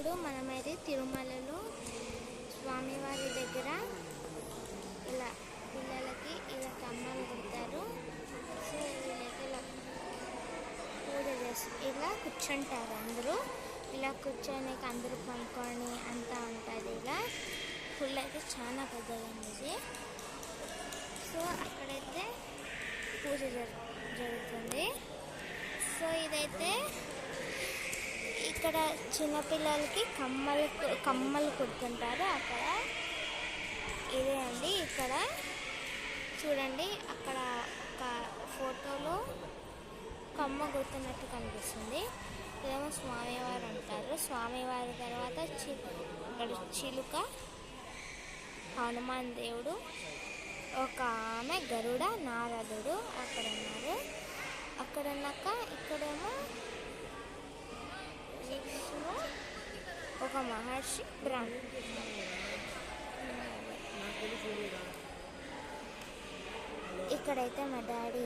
ఇప్పుడు మనమైతే తిరుమలలో స్వామివారి దగ్గర ఇలా పిల్లలకి ఇలా కమ్మలు కుడతారు. సో వీళ్ళైతే ఇలా పూజ చేసి ఇలా కూర్చుంటారు. అందరూ ఇలా కూర్చొని అందరూ పనుకొని అంతా ఉంటుంది. ఇలా ఫుల్ అయితే చాలా పెద్దగా ఉంది. సో అక్కడైతే పూజ జరుగుతుంది. సో ఇదైతే ఇక్కడ చిన్నపిల్లలకి కమ్మలు కుడుతుంటారు. అక్కడ ఇదే అండి. ఇక్కడ చూడండి, అక్కడ ఒక ఫోటోలో కమ్మ గుర్తున్నట్టు కనిపిస్తుంది. ఇదేమో స్వామివారు అంటారు. స్వామివారి తర్వాత ఇక్కడ చిలుక, హనుమాన్ దేవుడు, ఒక ఆమె గరుడ, నారదుడు అక్కడ ఉన్నారు. అక్కడ ఉన్నాక ఇక్కడేమో విష్ణు, ఒక మహర్షి, బ్రహ్మ. ఇక్కడైతే మా డాడీ